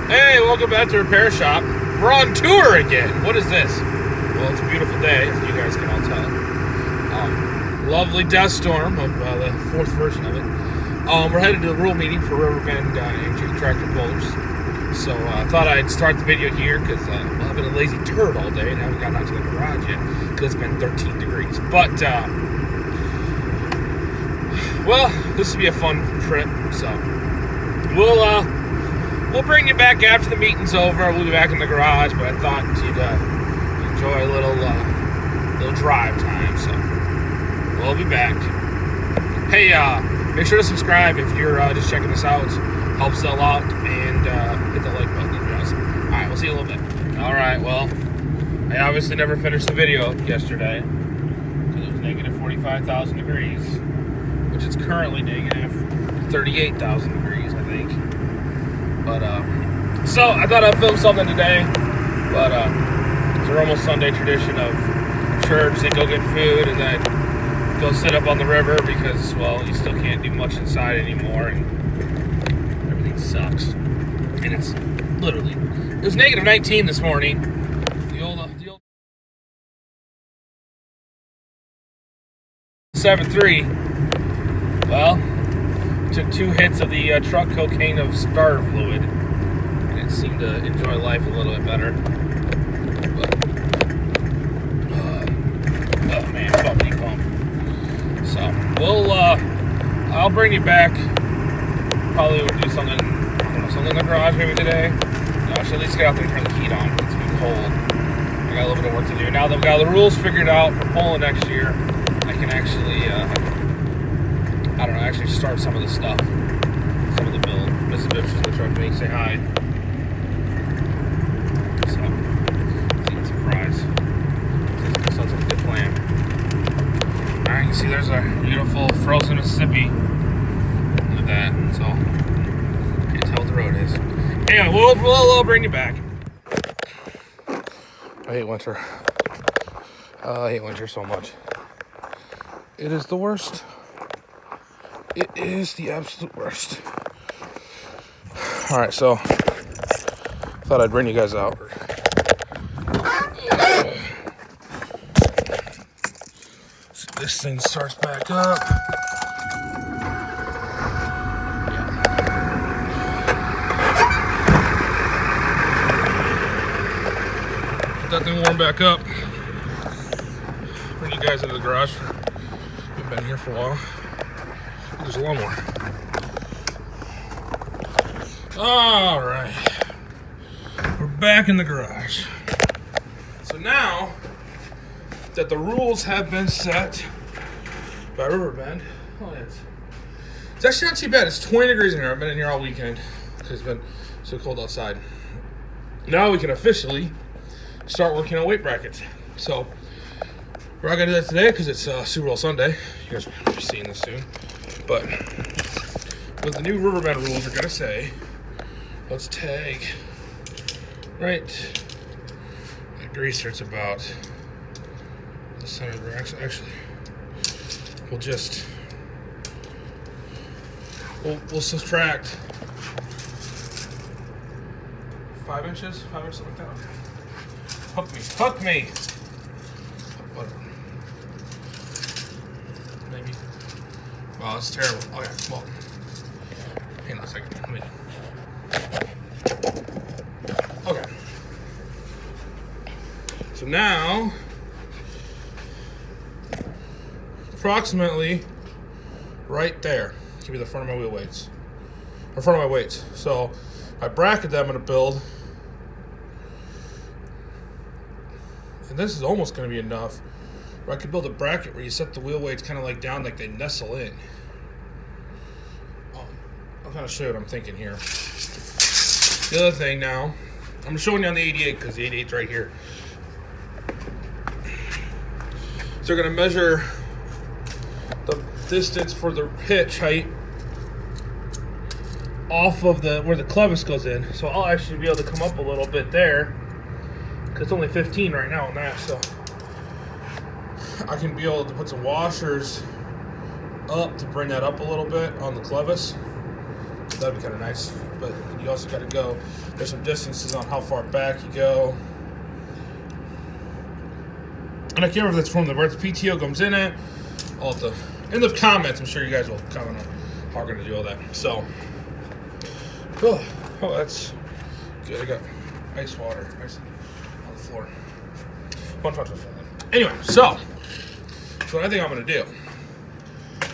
Hey, welcome back to Repair Shop. We're on tour again. What is this? Well, it's a beautiful day, as you guys can all tell. Lovely dust storm of the fourth version of it. We're headed to the rural meeting for Riverbend AMG tractor pullers. So I thought I'd start the video here because I've been a lazy turd all day and haven't gotten out to the garage yet because it's been 13 degrees. But, well, this will be a fun trip. So we'll bring you back after the meeting's over. We'll be back in the garage, but I thought you'd enjoy a little drive time. So we'll be back. Hey, make sure to subscribe if you're just checking this out. Helps a lot, and hit the like button. That'd be awesome. All right, we'll see you in a little bit. All right, well, I obviously never finished the video yesterday because it was negative 45,000 degrees, which is currently negative 38,000 degrees, I think. But so I thought I'd film something today, but it's our almost Sunday tradition of church. They go get food and then go sit up on the river because, well, you still can't do much inside anymore, and everything sucks. And it's literally, it was negative 19 this morning. The old 7.3. Well, took 2 hits of the truck cocaine of starter fluid, and it seemed to enjoy life a little bit better. But, oh man, bumpy pump. So I'll bring you back. Probably would do something, I don't know, something in the garage maybe today. I should at least get out there and turn the heat on. It's too cold. I got a little bit of work to do. Now that we've got the rules figured out for pulling next year, I can actually, actually start some of the stuff, some of the build. Mrs. BIBSTER'S in the truck with me, say hi. So, let's eat some fries. Sounds like a good plan. Alright, you can see there's a beautiful frozen Mississippi. Look at that. So, can't tell what the road is. Anyway, we'll bring you back. I hate winter. I hate winter so much. It is the worst. It is the absolute worst. Alright, so thought I'd bring you guys out. So this thing starts back up. Get that thing warm back up. Bring you guys into the garage. We've been here for a while. There's a lawnmower. All right, we're back in the garage. So now that the rules have been set by Riverbend, it's actually not too bad. It's 20 degrees in here. I've been in here all weekend because it's been so cold outside. Now we can officially start working on weight brackets. So we're not gonna do that today because it's Super Bowl Sunday. You guys will be seeing this soon. But what the new Riverbend rules are gonna say, let's tag right that greaser. It's about the center of the actually we'll subtract 5 inches, something like that. Okay. Hook me. Whatever. Maybe. Wow, that's terrible. Okay, well, hang on a second. Okay. So now, approximately right there can be the front of my wheel weights. Or front of my weights. So my bracket that I'm going to build, and this is almost going to be enough, where I could build a bracket where you set the wheel weights kind of like down, like they nestle in. I'll kind of show you what I'm thinking here. The other thing now, I'm showing you on the 88 because the 88's right here. So they're going to measure the distance for the hitch height off of where the clevis goes in. So I'll actually be able to come up a little bit there because it's only 15 right now on that. So I can be able to put some washers up to bring that up a little bit on the clevis. That'd be kind of nice. but you also got to go. There's some distances on how far back you go. And I can't remember if that's from where the PTO comes in at. All at the end of comments, I'm sure you guys will comment on how we're going to do all that. So, oh, that's good. I got ice water on the floor. Anyway, so what I think I'm going to do,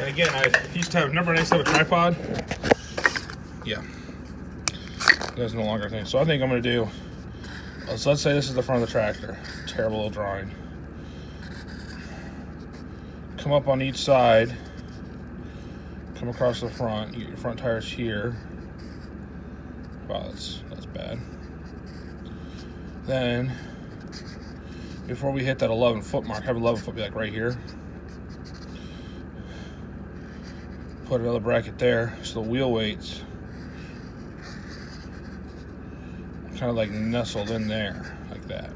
and again, I used to have, remember when I used to have a tripod? Yeah. That's no longer a thing. So I think I'm going to do, so let's say this is the front of the tractor. Terrible little drawing. Come up on each side, come across the front, you get your front tires here. Wow, that's bad. Then, before we hit that 11-foot mark, have 11-foot be like right here. Put another bracket there, so the wheel weights kind of like nestled in there, like that.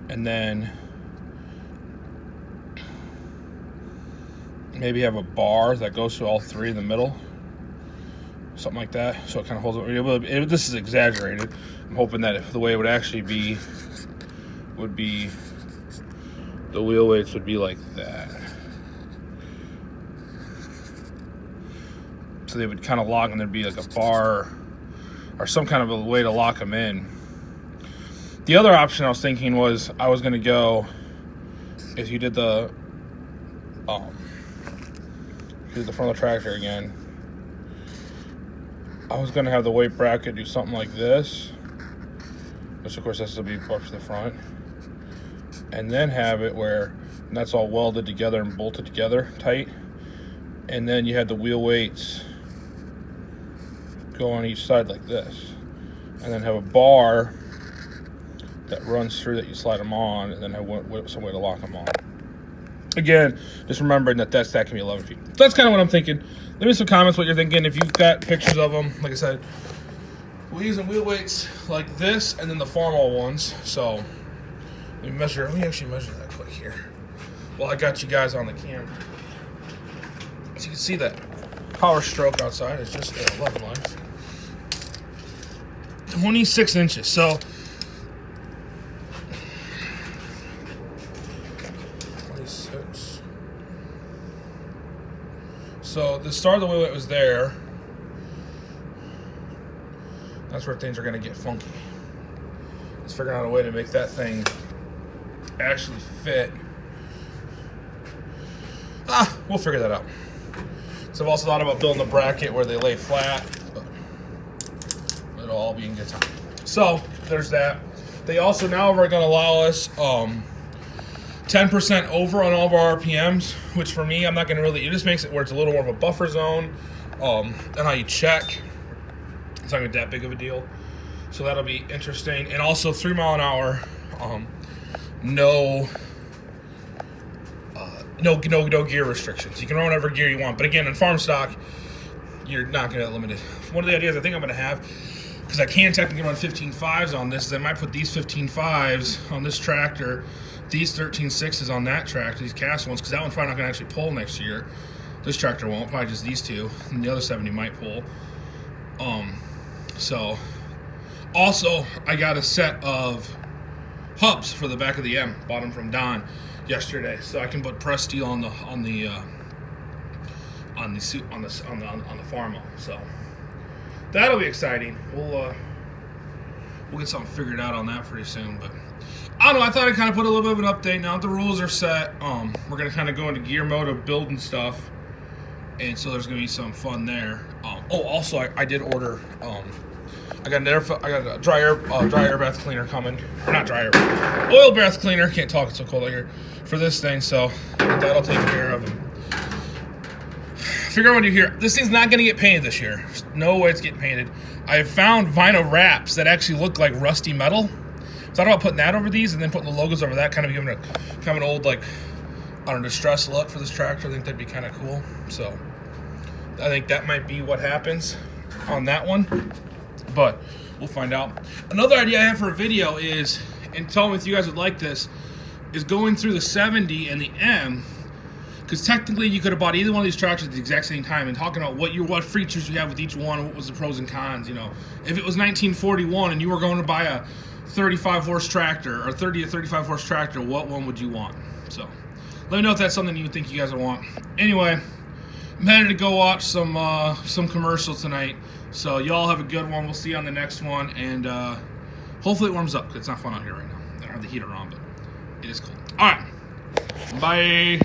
And then maybe have a bar that goes through all three in the middle, something like that, so it kind of holds it. This is exaggerated. I'm hoping that if the way it would actually be would be the wheel weights would be like that, so they would kind of lock, and there'd be like a bar or some kind of a way to lock them in. The other option I was thinking was I was going to go, if you did the front of the tractor again, I was going to have the weight bracket do something like this, which of course has to be up to the front, and then have it where that's all welded together and bolted together tight, and then you had the wheel weights go on each side like this, and then have a bar that runs through that you slide them on, and then have some way to lock them on. Again, just remembering that that can be 11 feet. So that's kind of what I'm thinking. Leave me some comments what you're thinking. If you've got pictures of them, like I said, we're using wheel weights like this, and then the formal ones. So let me actually measure that quick here. Well, I got you guys on the camera, so you can see that power stroke outside is just 11 lines, 26 inches. So 26. So the start of the wheel weight was there. That's where things are going to get funky. Let's figure out a way to make that thing actually fit. We'll figure that out. So I've also thought about building a bracket where they lay flat, but it'll all be in good time. So there's that. They also now are going to allow us 10% over on all of our RPMs, which for me, I'm not going to really, it just makes it where it's a little more of a buffer zone. And how you check, it's not going to be that big of a deal. So that'll be interesting. And also 3 mile an hour, no gear restrictions. You can run whatever gear you want. But again, in farm stock, you're not going to get limited. One of the ideas I think I'm going to have, because I can technically run 15.5s on this, is I might put these 15.5s on this tractor, these 13.6s on that tractor, these cast ones, because that one's probably not going to actually pull next year. This tractor won't, probably just these two, and the other 70 might pull. So, also, I got a set of hubs for the back of the M, bought them from Don yesterday, so I can put press steel on the Farmo. So that'll be exciting. We'll get something figured out on that pretty soon. But I don't know. I thought I'd kind of put a little bit of an update. Now that the rules are set, we're gonna kind of go into gear mode of building stuff, and so there's gonna be some fun there. Also, I did order. I got a dry air bath cleaner coming. Or not dry air, oil bath cleaner. Can't talk, it's so cold out here for this thing. So that'll take care of them. Figure out what you hear. This thing's not going to get painted this year. There's no way it's getting painted. I have found vinyl wraps that actually look like rusty metal. So I thought about putting that over these and then putting the logos over that, kind of giving it kind of an old, like, I don't know, distressed look for this tractor. I think that'd be kind of cool. So I think that might be what happens on that one. But we'll find out. Another idea I have for a video is, and tell me if you guys would like this, is going through the 70 and the M, Because technically you could have bought either one of these tractors at the exact same time, and talking about what features you have with each one, what was the pros and cons, you know. If it was 1941 and you were going to buy a 35 horse tractor or 30 to 35 horse tractor, what one would you want? So let me know if that's something you think you guys would want. Anyway, I'm headed to go watch some commercials tonight. So y'all have a good one. We'll see you on the next one, and hopefully it warms up, because it's not fun out here right now. I don't have the heater on, but it is cold. All right, bye.